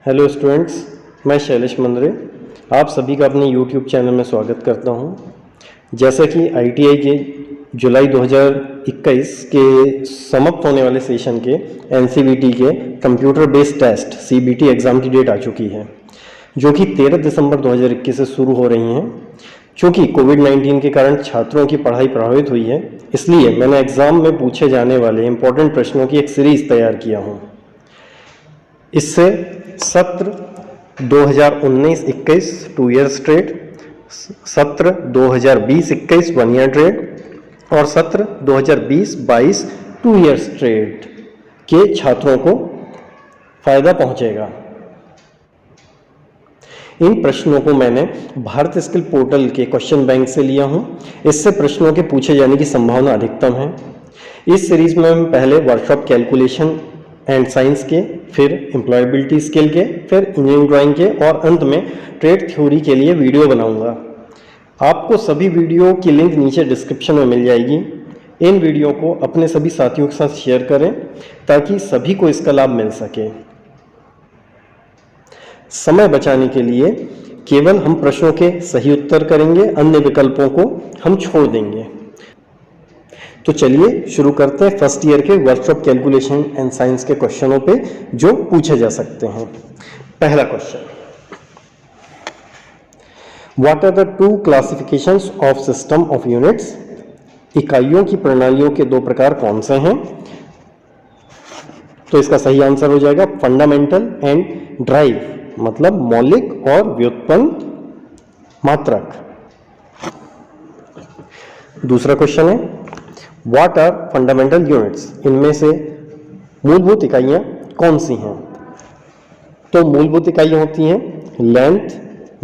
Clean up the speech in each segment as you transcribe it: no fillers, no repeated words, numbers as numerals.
Hello students, मैं शैलेश मंदरे आप सभी का अपने यूट्यूब चैनल में स्वागत करता हूं। जैसा कि आईटीआई के जुलाई 2021 के समाप्त होने वाले सेशन के एनसीवीटी के computer based test CBT exam की डेट आ चुकी है, जो कि 13 दिसंबर 2021 से शुरू हो रही हैं। चूँकि कोविड-19 के कारण छात्रों की पढ़ाई प्रभावित हुई है, इसलिए मैंने एग्ज़ाम में पूछे जाने वाले इम्पोर्टेंट प्रश्नों की एक सीरीज़ तैयार किया हूँ। इससे सत्र 2019-21 2 ईयर स्ट्रेट, सत्र 2020-21 1 ईयर ट्रेड और सत्र 2020-22 2 ईयर स्ट्रेट के छात्रों को फायदा पहुंचेगा। इन प्रश्नों को मैंने भारत स्किल पोर्टल के क्वेश्चन बैंक से लिया हूं। इससे प्रश्नों के पूछे जाने की संभावना अधिकतम है। इस सीरीज में हम पहले वर्कशॉप कैलकुलेशन एंड साइंस के, फिर एम्प्लॉयबिलिटी स्किल के, फिर इंजीनियरिंग ड्राइंग के और अंत में ट्रेड थ्योरी के लिए वीडियो बनाऊंगा। आपको सभी वीडियो की लिंक नीचे डिस्क्रिप्शन में मिल जाएगी। इन वीडियो को अपने सभी साथियों के साथ शेयर करें ताकि सभी को इसका लाभ मिल सके। समय बचाने के लिए केवल हम प्रश्नों के सही उत्तर करेंगे, अन्य विकल्पों को हम छोड़ देंगे। तो चलिए शुरू करते हैं फर्स्ट ईयर के वर्कशॉप कैलकुलेशन एंड साइंस के क्वेश्चनों पे जो पूछे जा सकते हैं। पहला question, what are the two classifications of system of units? इकाइयों की प्रणालियों के दो प्रकार कौन से हैं? तो इसका सही आंसर हो जाएगा फंडामेंटल एंड ड्राइव, मतलब मौलिक और व्युत्पन्न मात्रक। दूसरा क्वेश्चन है, व्हाट आर फंडामेंटल यूनिट्स? इनमें से मूलभूत इकाइयां कौन सी हैं? तो मूलभूत इकाइयां होती हैं लेंथ,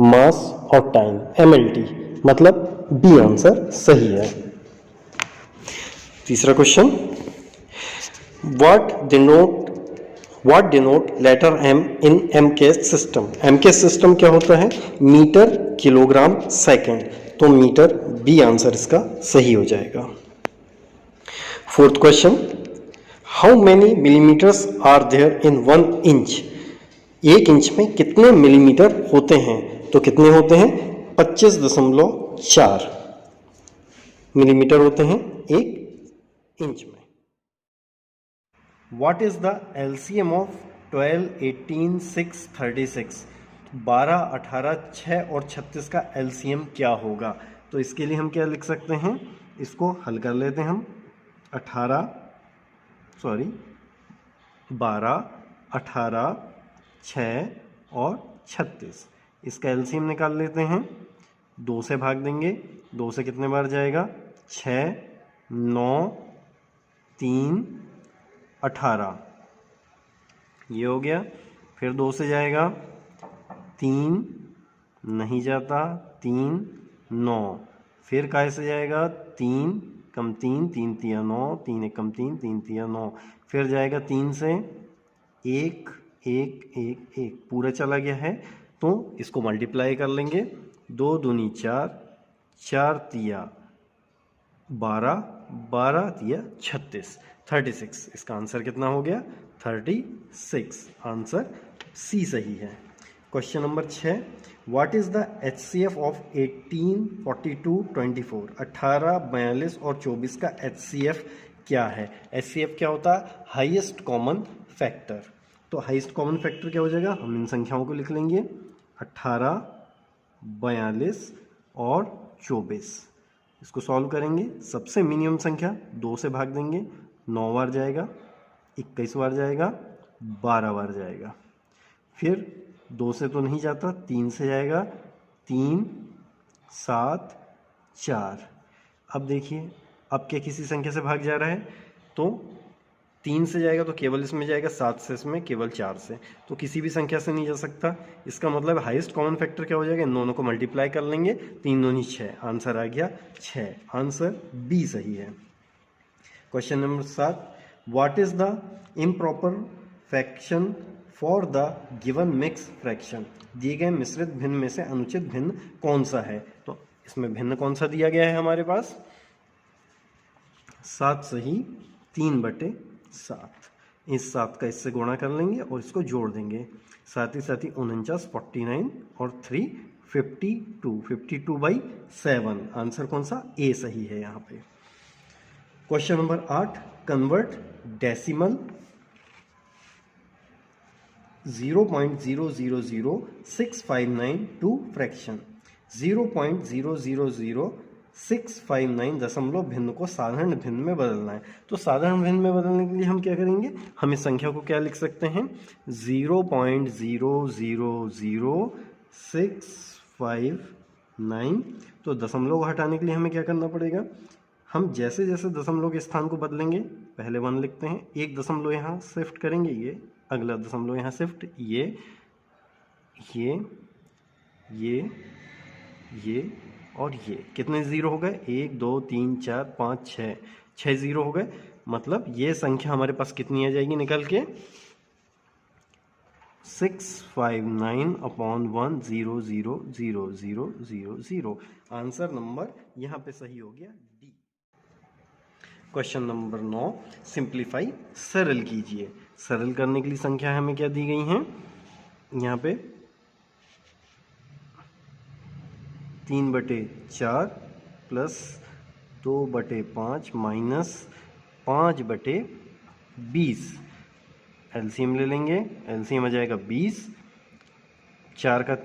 मास और टाइम, एमएलटी, मतलब बी आंसर सही है। तीसरा question, what denote letter M in MKS system? MKS system क्या होता है? Metre, kilogram, second. तो मीटर बी आंसर इसका सही हो जाएगा। Fourth question, how many millimetres are there in 1 inch? 1 inch में कितने मिलीमीटर होते हैं? तो कितने होते हैं? 25.4 मिलीमीटर होते हैं 1 इंच में। What is the LCM of 12, 18, 6, 36? 12, 18, 6 और 36 का एलसीएम क्या होगा? तो इसके लिए हम क्या लिख सकते हैं? इसको हल कर लेते हैं हम। 12, 18, 6 और 36, इसका एलसीएम निकाल लेते हैं। 2 से भाग देंगे, 2 से कितने बार जाएगा? 6, 9, 3, 18, ये हो गया। फिर 2 से जाएगा, 3 नहीं जाता, 3, 9, फिर काय से जाएगा? 3 कम 3, 3 तिया 9, 3 एक कम 3, 3 तिया 9, फिर जाएगा 3 से 1, 1, 1, 1 पूरा चला गया है। तो इसको मल्टीप्लाई कर लेंगे, 2 दूनी 4, 4 तिया 12, 12 तिया 36, 36। इसका आंसर कितना हो गया? 36। आंसर सी सही है। Question number 6, what is the HCF of 18, 42, 24? 18, 42 और 24 का एचसीएफ क्या है? एचसीएफ क्या होता है? Highest common factor. तो हाईएस्ट कॉमन फैक्टर क्या हो जाएगा? हम इन संख्याओं को लिख लेंगे, 18, 42 और 24। इसको सॉल्व करेंगे, सबसे मिनिमम संख्या 2 से भाग देंगे, 9 बार जाएगा, 21 बार जाएगा, 12 बार जाएगा। फिर 2 से तो नहीं जाता, 3 से जाएगा, 3, 7, 4। अब देखिए, अब क्या किसी संख्या से भाग जा रहा है? तो 3 से जाएगा तो केवल इसमें जाएगा, 7 से इसमें, केवल 4 से, तो किसी भी संख्या से नहीं जा सकता। इसका मतलब हाईएस्ट कॉमन फैक्टर क्या हो जाएगा? इन दोनों को मल्टीप्लाई कर लेंगे, 3 दूनी 6, आंसर आ गया 6। आंसर बी सही है। Question number 7, what is the improper fraction for the given mix fraction? दिए गए मिश्रित भिन्न में से अनुचित भिन्न कौन सा है? तो इसमें भिन्न कौन सा दिया गया है हमारे पास? 7 सही, 3/7। इस 7 का इससे गुणा कर लेंगे और इसको जोड़ देंगे। साथ ही 49 49 और 3 52 52/7। आंसर कौन सा? ए सही है यहाँ पे। Question number 8, convert decimal 0.000659 to fraction. 0.000659 दशमलव भिन्न को साधारण भिन्न में बदलना है। तो साधारण भिन्न में बदलने के लिए हम क्या करेंगे? हम इस संख्या को क्या लिख सकते हैं? 0.000659। तो दशमलव को हटाने के लिए हमें क्या करना पड़ेगा? हम जैसे जैसे दशमलव के स्थान को बदलेंगे, पहले 1 लिखते हैं, एक दशमलव यहाँ शिफ्ट करेंगे, ये अगला दशमलव यहाँ शिफ्ट, ये और ये। कितने जीरो हो गए? 1 2 3 4 5 6 6 जीरो हो गए। मतलब ये संख्या हमारे पास कितनी आ जाएगी निकल के? 659/1000000। आंसर नंबर यहाँ पे सही हो गया डी। क्वेश्चन नंबर 9, सिंप्लीफाई सरल कीजिए। सरल करने के लिए संख्या हमें क्या दी गई हैं? यहाँ पे 3/4 प्लस 2/5 माइनस 5/20। एलसीएम ले लेंगे, एलसीएम आ जाएगा 20। 4 का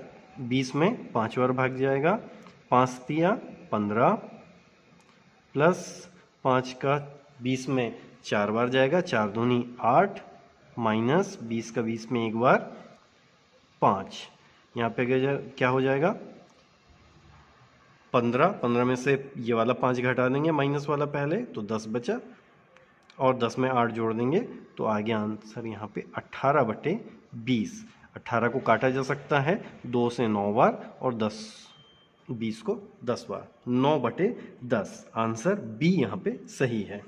20 में 5 बार भाग जाएगा, 5 तिया 15 प्लस 5 का 20 में 4 बार जाएगा, 4 दूनी 8 माइनस 20 का 20 में एक बार 5। यहाँ पे क्या हो जाएगा? 15 में से ये वाला 5 घटा देंगे माइनस वाला पहले, तो 10 बचा और 10 में 8 जोड़ देंगे तो आगे आंसर यहाँ पे 18/20। 18 को काटा जा सकता है 2 से 9 बार और 20 को 10 बार, 9/10। आंसर बी यहाँ पे सही है।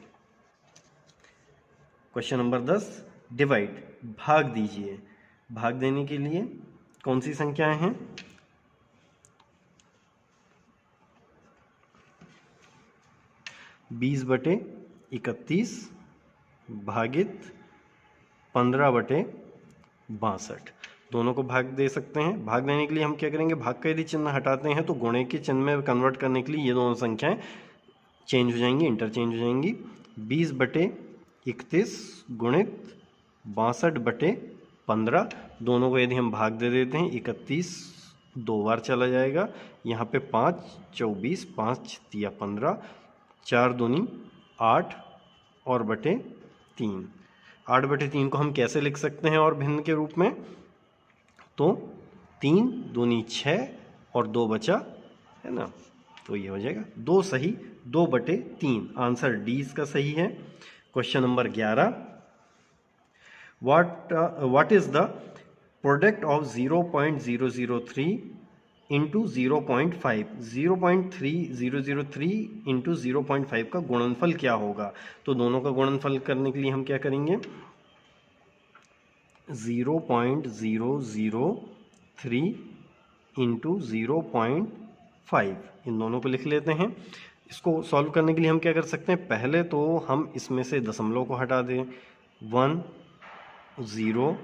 क्वेश्चन नंबर 10, डिवाइड भाग दीजिए। भाग देने के लिए कौन सी संख्याएं हैं? – 20/31 भागित 15/62। दोनों को भाग दे सकते हैं। भाग देने के लिए हम क्या करेंगे? भाग का यदि चिन्ह हटाते हैं तो गुणे के चिन्ह में कन्वर्ट करने के लिए ये दोनों संख्याएं चेंज हो जाएंगी, इंटरचेंज हो जाएंगी। 20/31 गुणित 62/15। दोनों को यदि हम भाग दे देते हैं, 31 2 बार चला जाएगा, यहाँ पे 5 24 5 तिया 15, 4 दूनी 8 और बटे 3। 8/3 को हम कैसे लिख सकते हैं और भिन्न के रूप में? तो 3 दूनी 6 और 2 बचा है ना, तो ये हो जाएगा 2 सही, 2/3। आंसर डी इसका सही है। Question number 11, what is the product of 0.003 into 0.5? 0.3003 into 0.5 का गुणनफल क्या होगा? तो दोनों का गुणनफल करने के लिए हम क्या करेंगे? 0.003 इंटू 0.5, इन दोनों को लिख लेते हैं। इसको सॉल्व करने के लिए हम क्या कर सकते हैं? पहले तो हम इसमें से दशमलव को हटा दें, 1 0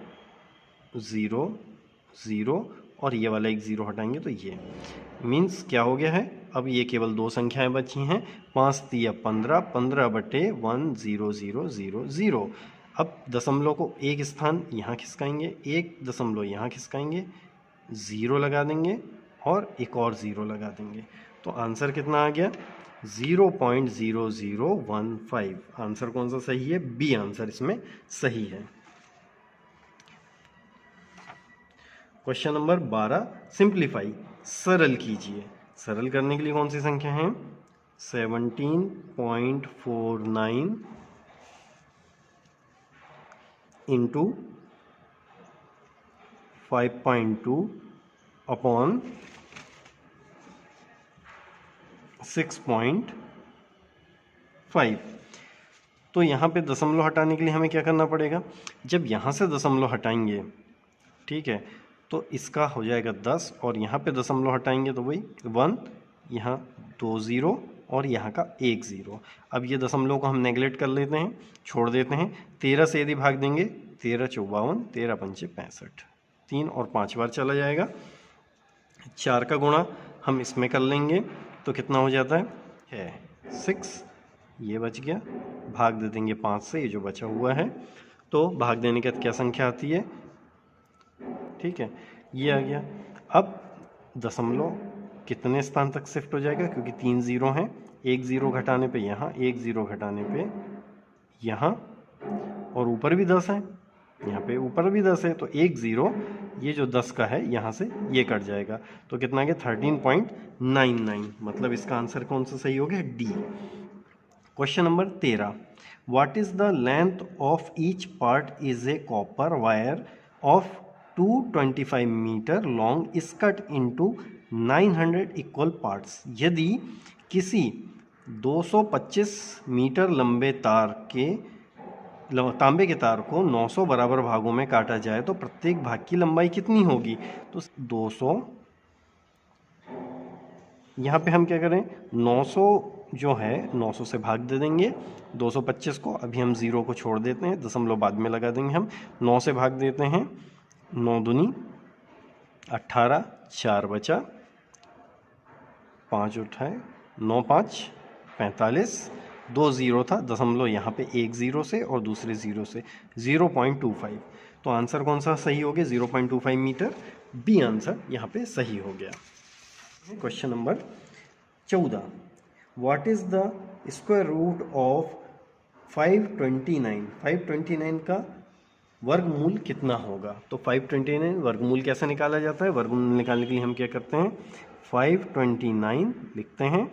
0 0 और ये वाला एक 0 हटाएंगे तो ये मीन्स क्या हो गया है? अब ये केवल 2 संख्याएं बची हैं, 5 तिया 15, 15/10000। अब दशमलव को एक स्थान यहाँ खिसकाएंगे, एक दशमलव यहाँ खिसकाएंगे, 0 लगा देंगे और एक और 0 लगा देंगे, तो आंसर कितना आ गया? 0.0015। आंसर कौन सा सही है? बी आंसर इसमें सही है। क्वेश्चन नंबर 12, सिंप्लीफाई सरल कीजिए। सरल करने के लिए कौन सी संख्या है? 17.49 इंटू 5.2 अपॉन 6.5। तो यहाँ पे दशमलव हटाने के लिए हमें क्या करना पड़ेगा? जब यहाँ से दशमलव हटाएंगे, ठीक है, तो इसका हो जाएगा 10 और यहाँ पे दशमलव हटाएंगे तो वही 1, यहाँ 2 0 और यहाँ का 1 0। अब ये दशमलव को हम नेगलेक्ट कर लेते हैं, छोड़ देते हैं। 13 से यदि भाग देंगे 13 × 54, 13 × 5 = 65, 3 और 5 बार चला जाएगा। 4 का गुणा हम इसमें कर लेंगे तो कितना हो जाता है 6, ये बच गया। भाग दे देंगे 5 से, ये जो बचा हुआ है, तो भाग देने के बाद क्या संख्या आती है, ठीक है, ये आ गया। अब दशमलव कितने स्थान तक शिफ्ट हो जाएगा, क्योंकि 3 0 हैं, 1 0 घटाने पे यहाँ, 1 0 घटाने पे यहाँ, और ऊपर भी 10 है, यहाँ पे ऊपर भी 10 है, तो 1 0 ये जो 10 का है यहाँ से ये कट जाएगा, तो कितना आ गया 13.99। मतलब इसका आंसर कौन सा सही हो गया, D. Question number 13, what is the length of each part is a copper wire of 225 metre long is cut into 900 equal parts. यदि किसी 225 मीटर लंबे तांबे के तार को 900 बराबर भागों में काटा जाए तो प्रत्येक भाग की लंबाई कितनी होगी। तो 200, यहाँ पे हम क्या करें, 900 जो है 900 से भाग दे देंगे 225 को। अभी हम 0 को छोड़ देते हैं, दशमलव बाद में लगा देंगे हम। 9 से भाग देते हैं, 9 दूनी 18, 4 बचा, 5 उठाए, 9 5 45, 2 0 था, दशमलव यहाँ पे 1 0 से और दूसरे 0 से 0.25। तो आंसर कौन सा सही हो गया, 0.25 मीटर। बी आंसर यहाँ पे सही हो गया। Question number 14, what is the square root of 529। 529 का वर्गमूल कितना होगा। तो 529 वर्गमूल कैसे निकाला जाता है, वर्गमूल निकालने के लिए हम क्या करते हैं, 529 लिखते हैं,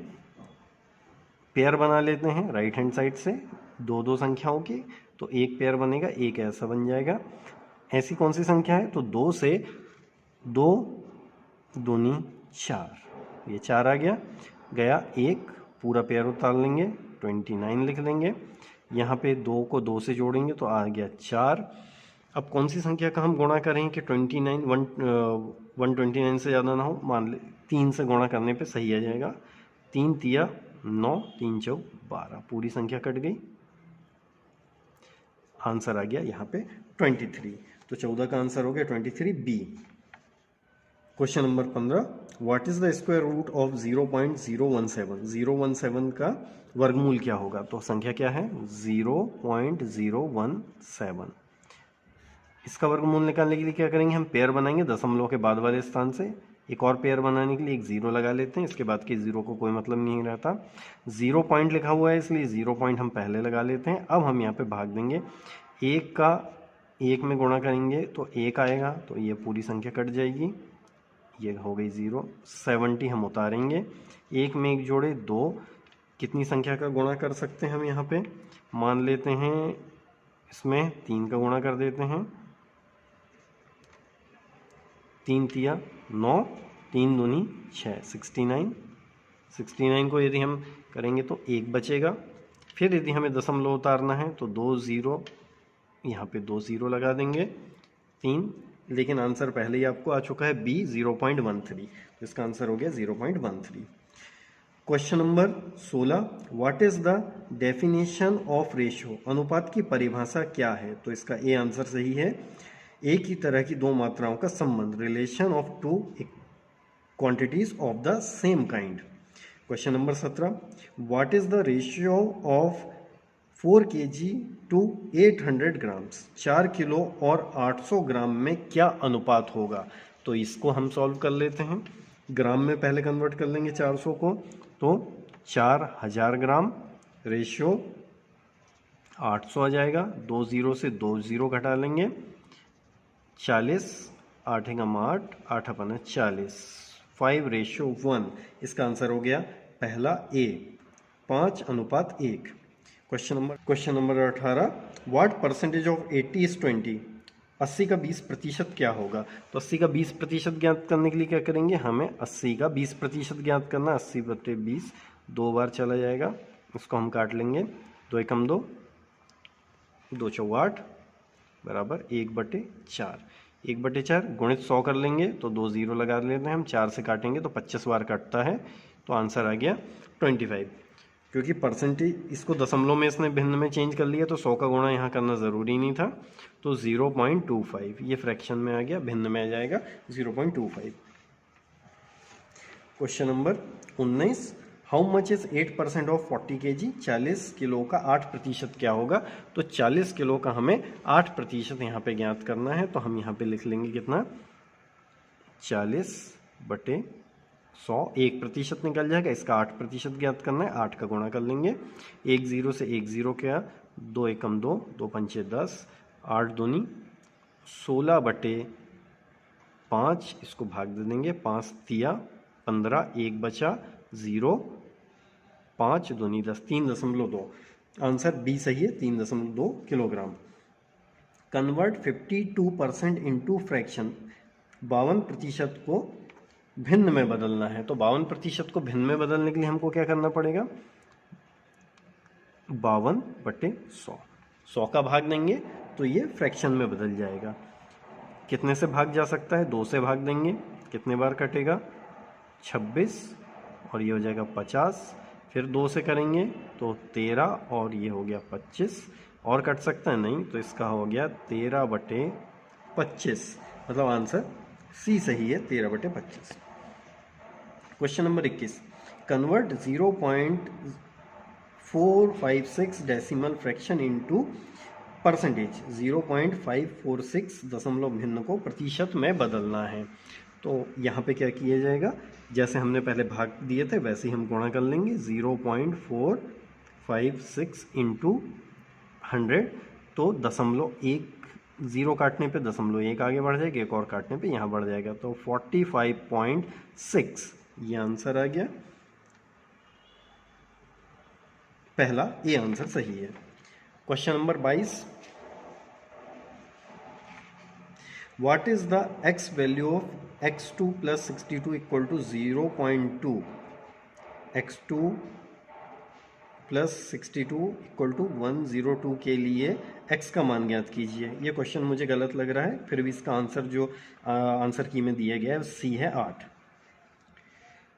पेयर बना लेते हैं राइट हैंड साइड से, दो संख्याओं की, तो एक पेयर बनेगा, एक ऐसा बन जाएगा। ऐसी कौन सी संख्या है, तो 2 से 2 दूनी 4, ये 4 आ गया, एक पूरा पेयर उतार लेंगे, 29 लिख लेंगे। यहाँ पे 2 को 2 से जोड़ेंगे तो आ गया 4। अब कौन सी संख्या का हम गुणा करें कि 129 से ज़्यादा ना हो, मान ले 3 से गुणा करने पे सही आ जाएगा। 3 तिया 9, 3 चौ 12, पूरी संख्या कट गई, आंसर आ गया यहाँ पे 23। तो 14 का आंसर हो गया 23, B. Question number 15, what is the square root of 0.017। 017 का वर्गमूल क्या होगा। तो संख्या क्या है, 0.017। इसका वर्गमूल निकालने के लिए क्या करेंगे, हम पेयर बनाएंगे दशमलव के बाद वाले स्थान से। एक और पेयर बनाने के लिए एक 0 लगा लेते हैं, इसके बाद के 0 को कोई मतलब नहीं रहता। 0 पॉइंट लिखा हुआ है इसलिए 0 पॉइंट हम पहले लगा लेते हैं। अब हम यहाँ पे भाग देंगे, 1 का 1 में गुणा करेंगे तो 1 आएगा, तो ये पूरी संख्या कट जाएगी, ये हो गई 0। 70 हम उतारेंगे, 1 में 1 जोड़े 2, कितनी संख्या का गुणा कर सकते हैं हम यहाँ पे, मान लेते हैं इसमें 3 का गुणा कर देते हैं, 3 तिया 9, 3 दूनी 6, 69। 69 को यदि हम करेंगे तो 1 बचेगा। फिर यदि हमें दशमलव उतारना है तो 2 0, यहाँ पे 2 0 लगा देंगे, 3, लेकिन आंसर पहले ही आपको आ चुका है बी 0.13, तो इसका आंसर हो गया 0.13। Question number 16, what is the definition of ratio. अनुपात की परिभाषा क्या है। तो इसका ए आंसर सही है, एक ही तरह की दो मात्राओं का संबंध, relation of two quantities of the same kind. Question number 17, what is the ratio of 4 kg to 800 grams. 4 kilo और 800 ग्राम में क्या अनुपात होगा। तो इसको हम सॉल्व कर लेते हैं, ग्राम में पहले कन्वर्ट कर लेंगे 400 को, तो 4000 ग्राम रेशियो 800 आ जाएगा, 2 0 से 2 0 घटा लेंगे, 40, 8 × 8, 8 × 40, 5:1। इसका आंसर हो गया पहला ए, 5:1। Question number 18, what percentage of 80 is 20। 80 का 20% क्या होगा। तो 80 का 20% ज्ञात करने के लिए क्या करेंगे, हमें 80 का 20% ज्ञात करना। 80/20 2 बार चला जाएगा, उसको हम काट लेंगे, 2 एकम 2, 2 चौ 8 बराबर 1/4। 1/4 गुणित 100 कर लेंगे तो 2 0 लगा लेते हैं हम, 4 से काटेंगे तो 25 बार कटता है, तो आंसर आ गया 25। क्योंकि परसेंटेज इसको दशमलव में इसने भिन्न में चेंज कर लिया तो 100 का गुणा यहाँ करना ज़रूरी नहीं था, तो 0.25 ये फ्रैक्शन में आ गया, भिन्न में आ जाएगा 0.25। Question number 19, how much is 8% of 40 kg? 40 kilo का 8% क्या होगा? तो 40 किलो का हमें 8% यहाँ पे ज्ञात करना है, तो हम यहाँ पे लिख लेंगे कितना, 40/100, 1% निकल जाएगा, इसका 8% ज्ञात करना है, 8 का गुणा कर लेंगे, 1 0 से 1 0 क्या, 2 एकम 2, 2 पंचे 10, 8 दूनी 16/5, इसको भाग दे देंगे, 5 तिया 15, 1 बचा 0, 5 दूनी 10, 3.2, आंसर बी सही है, 3.2 किलोग्राम। कन्वर्ट 52% इंटू फ्रैक्शन, 52% को भिन्न में बदलना है, तो 52% को भिन्न में बदलने के लिए हमको क्या करना पड़ेगा, 52/100, 100 का भाग देंगे तो ये फ्रैक्शन में बदल जाएगा। कितने से भाग जा सकता है, 2 से भाग देंगे, कितने बार कटेगा, 26, और ये हो जाएगा 50, फिर 2 से करेंगे तो 13, और ये हो गया 25, और कट सकता है नहीं, तो इसका हो गया 13/25, मतलब आंसर सी सही है, 13/25। Question number 21, convert 0.456 decimal fraction into percentage, 0.546 दशमलव भिन्न को प्रतिशत में बदलना है। तो यहाँ पे क्या किया जाएगा, जैसे हमने पहले भाग दिए थे वैसे ही हम गुणा कर लेंगे, 0.456 इंटू 100, तो 0.1, 0 काटने पे 0.1 आगे बढ़ जाएगा, एक और काटने पे यहाँ बढ़ जाएगा, तो 45.6 ये आंसर आ गया, पहला ये आंसर सही है। Question number 22, what is the x value of x2 plus 62 equal to 0.2, x2 plus 62 equal to 102 के लिए x का मान ज्ञात कीजिए। ये क्वेश्चन मुझे गलत लग रहा है, फिर भी इसका आंसर जो आंसर की में दिया गया है सी है 8।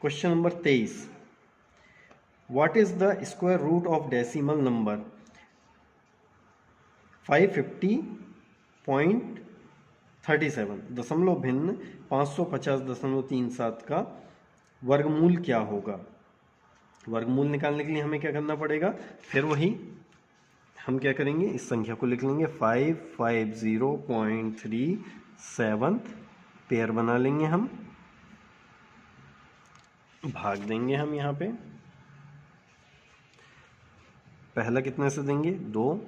Question number 23, what is the square root of decimal number 550.37, दशमलव भिन्न 550.37 का वर्गमूल क्या होगा? वर्गमूल निकालने के लिए हमें क्या करना पड़ेगा, फिर वही हम क्या करेंगे, इस संख्या को लिख लेंगे 550.37, पेयर बना लेंगे, हम भाग देंगे हम यहाँ पे, पहला कितने से देंगे, 2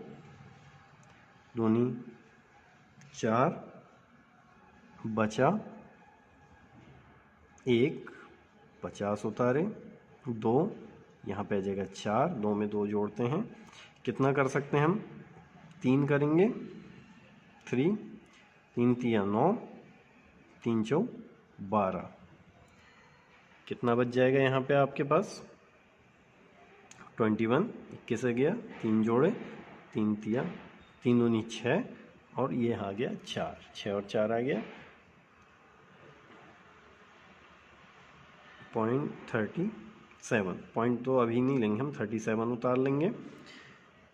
दूनी 4, बचा 1, 50 उतारे 2, यहाँ पे आ जाएगा 4, 2 में 2 जोड़ते हैं, कितना कर सकते हैं हम, 3 करेंगे, 3, 3 तिया 9, 3 चौ 12, कितना बच जाएगा यहाँ पे आपके पास, 21, 21 से गया, 3 जोड़े, 3 तिया 3 दूनी 6, और ये आ गया 4, 6 और 4 आ गया 0.37, पॉइंट तो अभी नहीं लेंगे हम, 37 उतार लेंगे,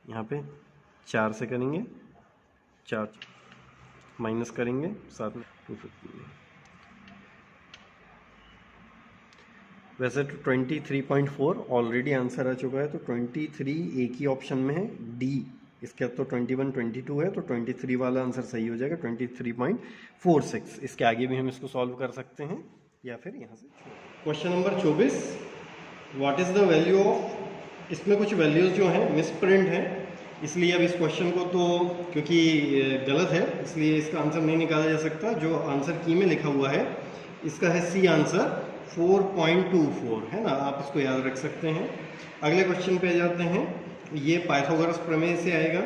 यहाँ पे 4 से करेंगे, 4 माइनस करेंगे, साथ में 250, वैसे तो 23.4 ऑलरेडी आंसर आ चुका है, तो 23 एक ही ऑप्शन में है, डी, इसके तो 21 22 है, तो 23 वाला आंसर सही हो जाएगा, 23.46। इसके आगे भी हम इसको सॉल्व कर सकते हैं या फिर यहाँ से। Question number 24, what is the value of, इसमें कुछ वैल्यूज़ जो हैं मिसप्रिंट हैं, इसलिए अब इस क्वेश्चन को तो क्योंकि गलत है इसलिए इसका आंसर नहीं निकाला जा सकता, जो आंसर की में लिखा हुआ है इसका है सी आंसर 4.24 है ना, आप इसको याद रख सकते हैं। अगले क्वेश्चन पे जाते हैं, ये पाइथागोरस प्रमेय से आएगा।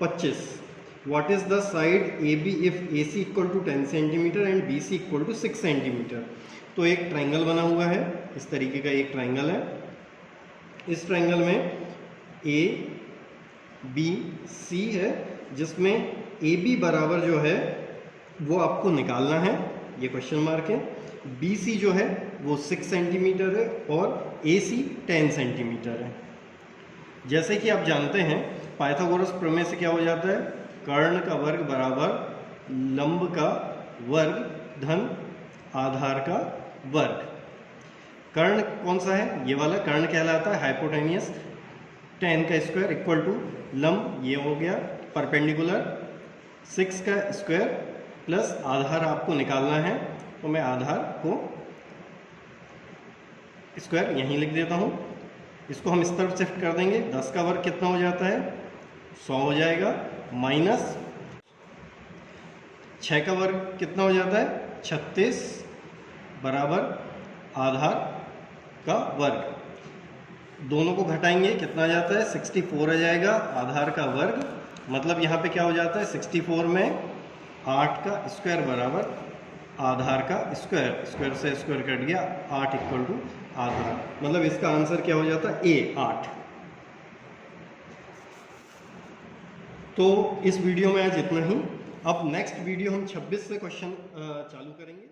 25, what is the side A B if A C equal to 10 centimetre and B C equal to 6 centimetre. तो एक ट्राइंगल बना हुआ है, इस तरीके का एक ट्राइंगल है, इस ट्राइंगल में ए बी सी है, जिसमें ए बी बराबर जो है वो आपको निकालना है, ये क्वेश्चन मार्क है। BC जो है वो 6 सेंटीमीटर है और AC 10 सेंटीमीटर है। जैसे कि आप जानते हैं पाइथागोरस प्रमेय से क्या हो जाता है, कर्ण का वर्ग बराबर लंब का वर्ग धन आधार का वर्ग। कर्ण कौन सा है, ये वाला कर्ण कहलाता है हाइपोटेनियस। 10 का स्क्वायर इक्वल टू लंब, ये हो गया परपेंडिकुलर। 6 का स्क्वायर प्लस आधार आपको निकालना है, तो मैं आधार को स्क्वायर यहीं लिख देता हूँ। इसको हम इस तरफ शिफ्ट कर देंगे। 10 का वर्ग कितना हो जाता है, 100 हो जाएगा, माइनस 6 का वर्ग कितना हो जाता है, 36 बराबर आधार का वर्ग। दोनों को घटाएंगे कितना आ जाता है, 64 आ जाएगा आधार का वर्ग। मतलब यहाँ पे क्या हो जाता है, 64 में 8 का स्क्वायर बराबर आधार का स्क्वायर, स्क्वायर से स्क्वायर कट गया, 8 इक्वल टू आधार। मतलब इसका आंसर क्या हो जाता है, A 8। तो इस वीडियो में आज इतना ही। अब नेक्स्ट वीडियो हम 26 से क्वेश्चन चालू करेंगे।